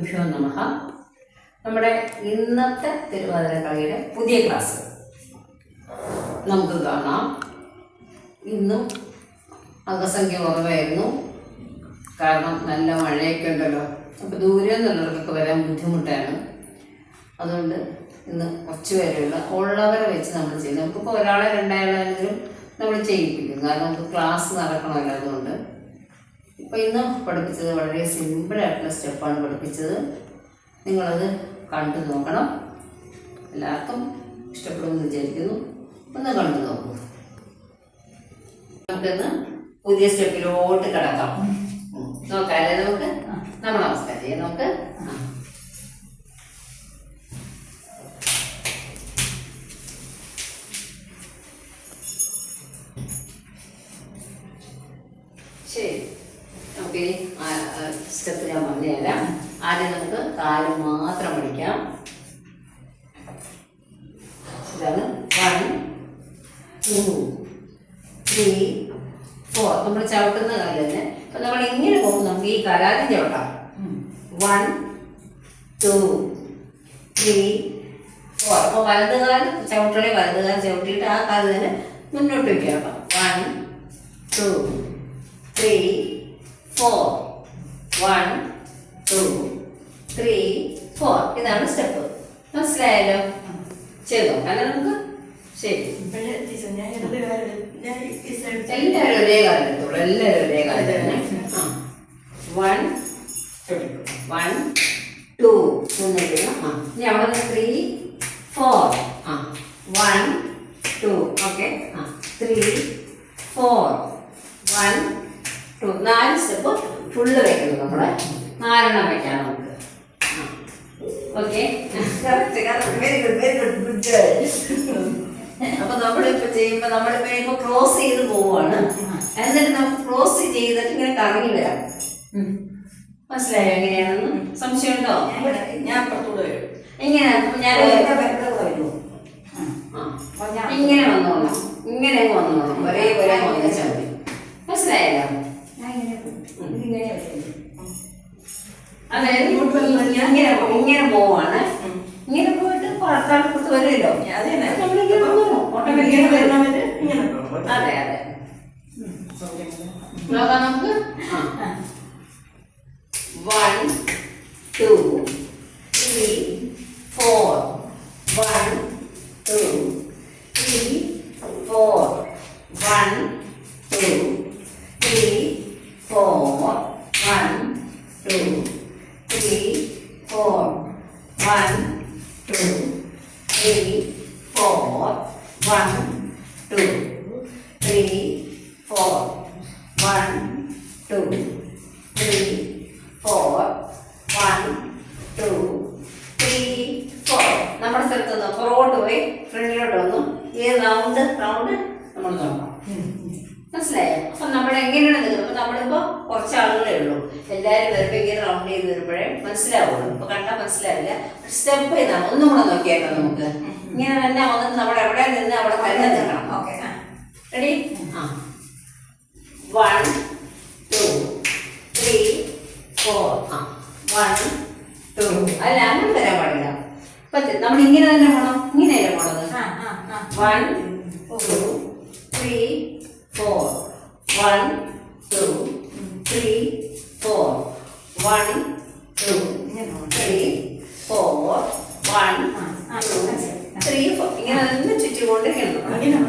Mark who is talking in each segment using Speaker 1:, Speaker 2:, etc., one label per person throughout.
Speaker 1: ഗുരുഭ്യോ നമഃ. നമ്മുടെ ഇന്നത്തെ തിരുവാതിരക്കളിയുടെ പുതിയ ക്ലാസ് നമുക്ക് കാണാം. ഇന്നും അംഗസംഖ്യ കുറവായിരുന്നു, കാരണം നല്ല മഴയൊക്കെ ഉണ്ടല്ലോ. അപ്പോൾ ദൂരെ നിന്നുള്ളവർക്കൊക്കെ വരാൻ ബുദ്ധിമുട്ടാണ്. അതുകൊണ്ട് ഇന്ന് കുറച്ച് പേരുള്ള ഉള്ളവരെ വെച്ച് നമ്മൾ ചെയ്യും. നമുക്കിപ്പോൾ ഒരാളെ രണ്ടാളാണെങ്കിലും നമ്മൾ ചെയ്യിപ്പിക്കും, കാരണം നമുക്ക് ക്ലാസ് നടക്കണമല്ലോ. അതുകൊണ്ട് ഇപ്പോൾ ഇന്ന് പഠിപ്പിച്ചത് വളരെ സിമ്പിളായിട്ടുള്ള സ്റ്റെപ്പാണ് പഠിപ്പിച്ചത്. നിങ്ങളത് കണ്ടു നോക്കണം. എല്ലാവർക്കും ഇഷ്ടപ്പെടുമെന്ന് വിചാരിക്കുന്നു. ഒന്ന് കണ്ടു നോക്കൂ. നമുക്കിന്ന് പുതിയ സ്റ്റെപ്പിലോട്ട് കിടക്കാം. നോക്കാല്ലേ? നമുക്ക് നമ്മൾ നമസ്കാരം ചെയ്യാം. നമുക്ക് ശരി. നമുക്ക് ഈ സ്റ്റെപ്പ് ഞാൻ പറഞ്ഞുതരാം. ആദ്യം നമുക്ക് കാല് മാത്രം പഠിക്കാം. ഇതാണ് 1 2 3 4. നമ്മൾ ചവിട്ടുന്ന കാല് തന്നെ. അപ്പൊ നമ്മൾ ഇങ്ങനെ പോകും. നമുക്ക് ഈ കാലാദ്യം ചവിട്ടാം. 1 2 3 4. അപ്പൊ വലതുകാലം ചവിട്ടണേ, വലതുകാലം ചവിട്ടിയിട്ട് ആ കാല് തന്നെ മുന്നോട്ട് വയ്ക്കാം. അപ്പം 1 2 3 4. 1 2 3 4. ഇതാണ് സ്റ്റെപ്പ്. മനസ്സിലായല്ലോ? ചെയ്തോ അല്ല നമുക്ക്? ശരി. എല്ലാവരും ഒരേ കാലം എടുത്തോളൂ. എല്ലാവരും ഒരേ കാലം തന്നെ. 1 1 2 മുന്നോട്ട്. ഇനി അവിടെ 3 4. 1 2. ഓക്കെ. 3 4 1 2. 4 സ്റ്റെപ്പ് ഫുള്ള് വെക്കണം. നമ്മള് 4 വെക്കാം നമുക്ക്. ഓക്കെ. അപ്പൊ നമ്മളിപ്പോ ചെയ്യുമ്പോ നമ്മളിപ്പോ ക്രോസ് ചെയ്ത് പോവാണ്. എന്നിട്ട് നമുക്ക് ക്രോസ് ചെയ്തിട്ട് ഇങ്ങനെ കറങ്ങി വരാം. മനസ്സിലായോ എങ്ങനെയാണെന്ന്? സംശയം ഉണ്ടോ? ഞാൻ അപ്പുറത്തൂടെ വരും. എങ്ങനെ? ഞാൻ ഇങ്ങനെ വന്നോളാം. ഇങ്ങനെ വന്നോളാം. ഒരേ വന്നിച്ചാൽ മതി. മനസ്സിലായല്ലോ? അതായത് ഇങ്ങനെ പോവാണ്. ഇങ്ങനെ പോയിട്ട് പുറത്താൾപ്പുറത്ത് വരുമല്ലോ. അതെ അതെ. നോക്കാം നമുക്ക്. 1 2 3 4. 1 2 3 4. 1 2 3 4. 1 2 3 4. 1 2 3 4. 1 2 3 4. 1 2 3 4. 1 2 3 4. നമ്മുടെ സ്ഥലത്ത് നിന്ന് പുറകോട്ട് പോയി ഫ്രണ്ടിലോട്ട് വന്നു. ഈ റൗണ്ട് നമ്മൾ നോക്കാം. മനസ്സിലായോ? അപ്പൊ നമ്മൾ എങ്ങനെയാണ് നിൽക്കുന്നത്? അപ്പൊ നമ്മളിപ്പോ കുറച്ച് ആളുകളേ ഉള്ളൂ. എല്ലാവരും വരുമ്പോ ഇങ്ങനെ റൗണ്ട് ചെയ്ത് വരുമ്പോഴേ മനസ്സിലാവുള്ളൂ. ഇപ്പൊ കണ്ടാൽ മനസ്സിലാവില്ല. സ്റ്റെപ്പ് ഇതാണ്. ഒന്നും കൂടെ നോക്കിയാലോ നമുക്ക്. ഇങ്ങനെ തന്നെ വന്നിട്ട് നമ്മൾ എവിടെ നിന്ന് അവിടെ തന്നെ നിൽക്കണം. Okay, ready? 1 2 3 4. 1 2. അല്ല, അങ്ങോട്ട് വരാൻ പാടില്ല. നമ്മൾ ഇങ്ങനെ തന്നെ പോകണം. ഇങ്ങനെയല്ലേ പോണത്? 1 2 3 4. 1 2 3 4. 1 2 3 4. 1 2 3 4. ഇങ്ങനെ തന്നെ ചുറ്റിക്കൊണ്ടിരിക്കണം.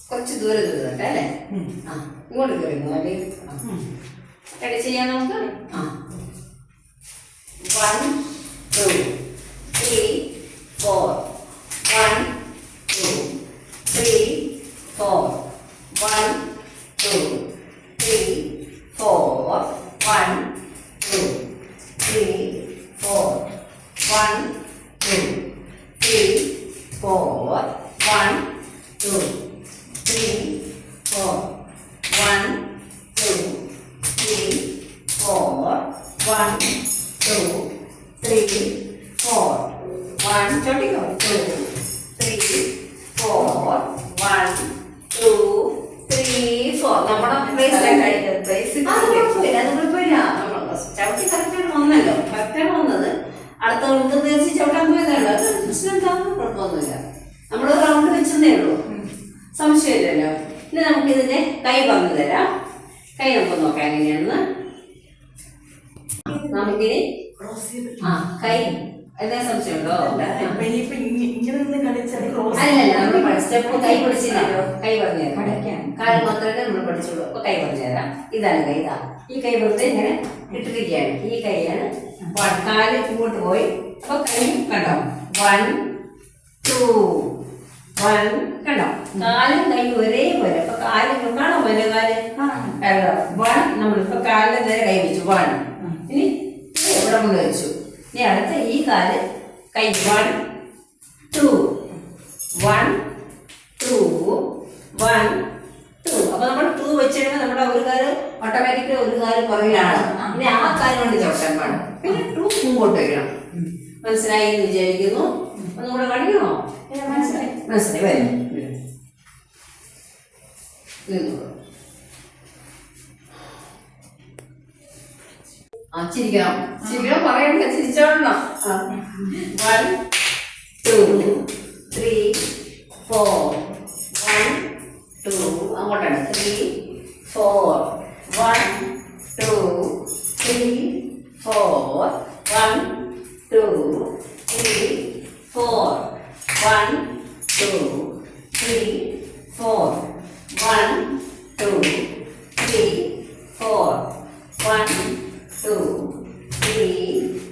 Speaker 1: കുറച്ച് ദൂരെ ദൂരം അല്ലേ? ഇങ്ങോട്ട് കയറുന്നു അല്ലേ? റെഡി ചെയ്യാൻ നമുക്ക്. 1 2 3 4. 1 2 3 4. 1 2 3 4. 1 2 3 4. 1 2 3 4. 1 2 3 4. 1 2 3 4. 1 2 3 4. 1 ചോട്ടിക്കോ. 2 3 4. 1 2 3 4. നമ്മുടെ പ്ലേസ് കുഴപ്പമില്ല. നമ്മൾ പോയില്ല. ചവിട്ടി കറക്റ്റായിട്ട് വന്നല്ലോ, കറക്റ്റാണ് വന്നത്. അടുത്ത ഉള്ളത് തിരിച്ച് ചവിട്ടാൻ പോയതാണ്. അത് പ്രശ്നം എന്താണെന്ന് കുഴപ്പമൊന്നുമില്ല. നമ്മൾ റൗണ്ട് വെച്ചതേ ഉള്ളൂ, സംശയമില്ലല്ലോ. ഇനി നമുക്കിതിന്റെ കൈ പറഞ്ഞു തരാം. കൈ നമുക്ക് നോക്കാം എങ്ങനെയാണെന്ന്. നമുക്കിനി കൈ എന്താ സംശയമുണ്ടോ? അല്ലല്ല, നമ്മൾ സ്റ്റെപ്പ് കൈ പഠിച്ചില്ലല്ലോ. കൈ പറഞ്ഞുതരാം. കാല് മാത്രമേ നമ്മൾ പഠിച്ചുള്ളൂ. അപ്പൊ കൈ പറഞ്ഞുതരാം. ഇതാണ് കൈ. ഇതാ ഈ കൈ വെറുതെ ഇങ്ങനെ ഇട്ടിരിക്കുകയാണ്. ഈ കൈയാണ്. കാല് ഇങ്ങോട്ട് പോയി. അപ്പൊ കൈ കണ്ടോ, 1 2 1 കണ്ടോ, കാലും കൈ ഒരേപോലെ. അപ്പൊ കാല് കാണോ, വല്ല കാല് 1. നമ്മളിപ്പോ കാലിന് നേരെ കൈ വെച്ചു 1. ഇനി എവിടെ കൊണ്ട് വെച്ചു. ഇനി അടുത്ത ഈ കാല് കൈ 1 2 1 2 1 2. അപ്പൊ നമ്മൾ 2 വെച്ച് കഴിയുമ്പോൾ നമ്മുടെ ഒരു കാല് ഓട്ടോമാറ്റിക്കലി ഒരു കാല് പുറകിലാണ്. ഇനി ആ കാല് കൊണ്ട് ചവിട്ടാൻ പാടും. പിന്നെ 2 മുമ്പോട്ട് വയ്ക്കണം. മനസ്സിലായി എന്ന് വിചാരിക്കുന്നു. ഒന്നും കൂടെ കാണിക്കണോ? മനസ്സിലായി, മനസ്സിലായി. വരും ചിരിക്കണം. ചിരിക്കണം പറയണ്ട, ചിരിച്ചോളണം. 1 2 3 4 1 2. അങ്ങോട്ടാണ് 3 4 1 2 3 4 1 2 3 4 1 2 3 4 1 2 3 4 1 2 3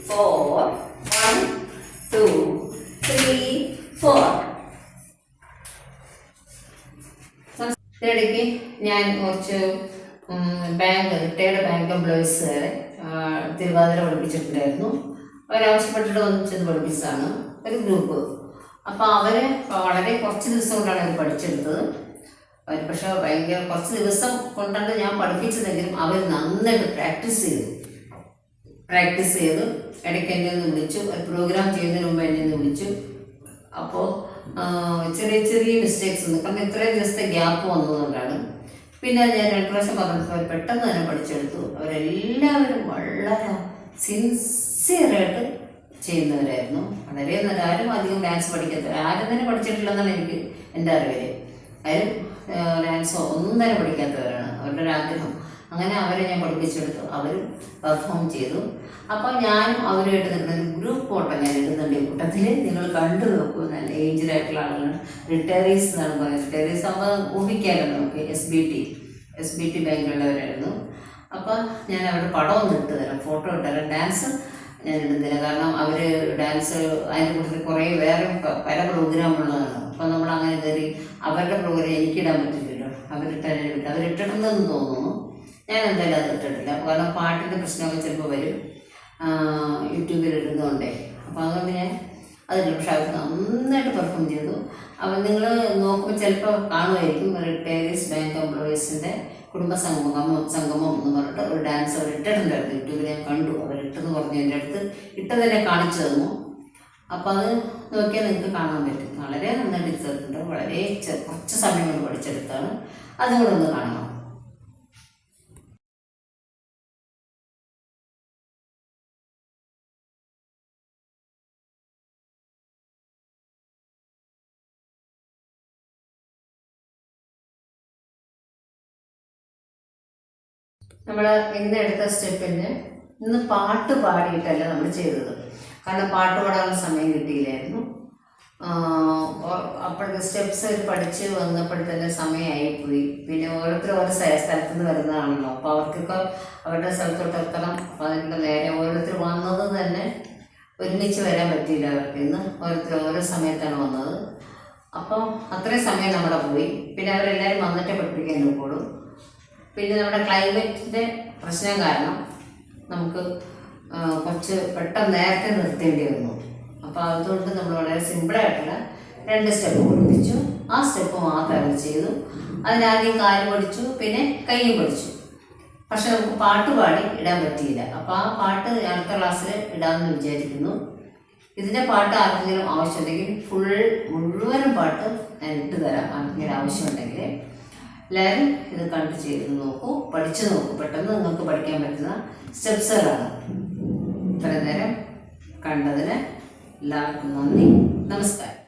Speaker 1: 4 1 2 3 4. ഇടയ്ക്ക് ഞാൻ കുറച്ച് റിട്ടയർഡ് ബാങ്ക് എംപ്ലോയീസുകാരെ തിരുവാതിര പഠിപ്പിച്ചിട്ടുണ്ടായിരുന്നു. അവരാവശ്യപ്പെട്ടിട്ട് ഒന്നിച്ചത് പഠിപ്പിച്ചതാണ് ഒരു ഗ്രൂപ്പ്. അപ്പോൾ അവർ വളരെ കുറച്ച് ദിവസം കൊണ്ടാണ് അവർ പഠിച്ചെടുത്തത്. അവർ പക്ഷെ ഭയങ്കര കുറച്ച് ദിവസം കൊണ്ടാണ് ഞാൻ പഠിപ്പിച്ചതെങ്കിലും അവർ നന്നായിട്ട് പ്രാക്ടീസ് ചെയ്തു. ഇടയ്ക്ക് എന്നെ ഒന്ന് വിളിച്ചു. ഒരു പ്രോഗ്രാം ചെയ്യുന്നതിന് മുമ്പ് എന്നെ ഒന്ന് വിളിച്ചു. അപ്പോൾ ചെറിയ ചെറിയ മിസ്റ്റേക്സ് ഉണ്ട്, കാരണം ഇത്രയും ദിവസത്തെ ഗ്യാപ്പ് വന്നതുകൊണ്ടാണ്. പിന്നെ ഞാൻ 2 പ്രാവശ്യം പറഞ്ഞപ്പോൾ അവർ പെട്ടെന്ന് തന്നെ പഠിച്ചെടുത്തു. അവരെല്ലാവരും വളരെ സിൻസിയറായിട്ട് ചെയ്യുന്നവരായിരുന്നു. വളരെ നല്ല. ആരും അധികം ഡാൻസ് പഠിക്കാത്തവർ, ആരും തന്നെ പഠിച്ചിട്ടില്ലെന്നാണ് എൻ്റെ അറിവിൽ. ആരും ഡാൻസോ ഒന്നും തന്നെ പഠിക്കാത്തവരാണ്. അവരുടെ ഒരു ആഗ്രഹം. അങ്ങനെ അവരെ ഞാൻ പഠിപ്പിച്ചെടുത്തു. അവർ പെർഫോം ചെയ്തു. അപ്പോൾ ഞാനും അവരുമായിട്ട് നിൽക്കുന്ന ഒരു ഗ്രൂപ്പ് ഫോട്ടോ ഞാൻ ഇടുന്നുണ്ട് ഈ കൂട്ടത്തിൽ. നിങ്ങൾ കണ്ടു നോക്കൂ. നല്ല ഏജ്ഡായിട്ടുള്ള ആളുകളാണ്. റിട്ടയറീസ് എന്നാണ് പറയുന്നത്. റിട്ടയറീസ് ആകുമ്പോൾ ഊഹിക്കാമല്ലോ നമുക്ക്. എസ് ബി ടി ബാങ്കിലുള്ളവരായിരുന്നു. അപ്പോൾ ഞാൻ അവരുടെ പടം ഒന്ന് ഇട്ട് തരാം, ഫോട്ടോ ഇട്ട് തരാം. ഡാൻസ് ഞാൻ ഇടുന്നില്ല, കാരണം അവർ ഡാൻസ് അതിൻ്റെ കൂട്ടത്തിൽ കുറേ വേറെ പല പ്രോഗ്രാമുള്ളതാണ്. അപ്പോൾ നമ്മൾ അങ്ങനെ കയറി അവരുടെ പ്രോഗ്രാം എനിക്കിടാൻ പറ്റില്ലല്ലോ. അവരിട്ടിട്ടുണ്ടെന്ന് തോന്നുന്നു. ഞാൻ എന്തായാലും അത് ഇട്ടിട്ടില്ല, കാരണം പാട്ടിൻ്റെ പ്രശ്നമൊക്കെ ചിലപ്പോൾ വരും യൂട്യൂബിൽ ഇടുന്നതുകൊണ്ടേ. അപ്പോൾ അതുകൊണ്ട് ഞാൻ അതില്ല. പക്ഷെ അവർ നന്നായിട്ട് പെർഫോം ചെയ്തു. അപ്പം നിങ്ങൾ നോക്കുമ്പോൾ ചിലപ്പോൾ കാണുമായിരിക്കും റിട്ടയറീസ് ബാങ്ക് എംപ്ലോയീസിൻ്റെ കുടുംബ സംഗമം എന്ന് പറഞ്ഞിട്ട് ഒരു ഡാൻസ് അവർ ഇട്ടിട്ടുണ്ടായിരുന്നു. യൂട്യൂബിൽ ഞാൻ കണ്ടു. അവരിട്ടെന്ന് പറഞ്ഞു എൻ്റെ അടുത്ത് ഇട്ടതന്നെ കാണിച്ചു തന്നു. അപ്പം അത് നോക്കിയാൽ നിങ്ങൾക്ക് കാണാൻ പറ്റും. വളരെ നന്നായിട്ട് ചേർത്തിട്ടുണ്ട്. വളരെ കുറച്ച് സമയം കൊണ്ട് പഠിച്ചെടുത്താണ്. അതും കൂടെ ഒന്ന് കാണണം. നമ്മൾ ഇന്ന് എടുത്ത സ്റ്റെപ്പിന് ഇന്ന് പാട്ട് പാടിയിട്ടല്ല നമ്മൾ ചെയ്തത്, കാരണം പാട്ട് പാടാനുള്ള സമയം കിട്ടിയില്ലായിരുന്നു. അപ്പോഴത്തെ സ്റ്റെപ്സ് പഠിച്ച് വന്നപ്പോഴത്തന്നെ സമയമായിപ്പോയി. പിന്നെ ഓരോരുത്തരും ഓരോ സ്ഥലത്തു നിന്ന് വരുന്നതാണല്ലോ. അപ്പോൾ അവർക്കൊക്കെ അവരുടെ സ്ഥലത്തോട്ട് എത്തണം. അപ്പോൾ അതിൻ്റെ നേരെ ഓരോരുത്തർ വന്നത് തന്നെ ഒരുമിച്ച് വരാൻ പറ്റിയില്ല അവർക്ക്. ഇന്ന് ഓരോരുത്തർ ഓരോ സമയത്താണ് വന്നത്. അപ്പോൾ അത്രയും സമയം നമ്മുടെ പോയി. പിന്നെ അവരെല്ലാവരും വന്നിട്ടേ പഠിപ്പിക്കാൻ നോക്കുള്ളൂ. പിന്നെ നമ്മുടെ ക്ലൈമറ്റിൻ്റെ പ്രശ്നം കാരണം നമുക്ക് കുറച്ച് പെട്ടെന്ന് നേരത്തെ നിർത്തേണ്ടി വന്നു. അപ്പോൾ അതുകൊണ്ട് നമ്മൾ വളരെ സിമ്പിളായിട്ടുള്ള 2 സ്റ്റെപ്പ് പഠിപ്പിച്ചു. ആ സ്റ്റെപ്പ് മാത്രം അവർ ചെയ്തു. അതിനാദ്യം കാല് പഠിച്ചു, പിന്നെ കൈയും പഠിച്ചു. പക്ഷെ നമുക്ക് പാട്ട് പാടി ഇടാൻ പറ്റിയില്ല. അപ്പോൾ ആ പാട്ട് അടുത്ത ക്ലാസ്സിൽ ഇടാമെന്ന് വിചാരിക്കുന്നു. ഇതിൻ്റെ പാട്ട് ആർക്കെങ്കിലും ആവശ്യമുണ്ടെങ്കിൽ മുഴുവനും പാട്ട് ഞാൻ ഇട്ട് തരാം. ആർക്കെങ്കിലും ആവശ്യമുണ്ടെങ്കിൽ എല്ലാവരും ഇത് കണ്ട് ചെയ്ത് നോക്കൂ, പഠിച്ചു നോക്കൂ. പെട്ടെന്ന് നിങ്ങൾക്ക് പഠിക്കാൻ പറ്റുന്ന സ്റ്റെപ്സുകളാണ്. ഇത്രയും നേരം കണ്ടതിന് എല്ലാവർക്കും നന്ദി. നമസ്കാരം.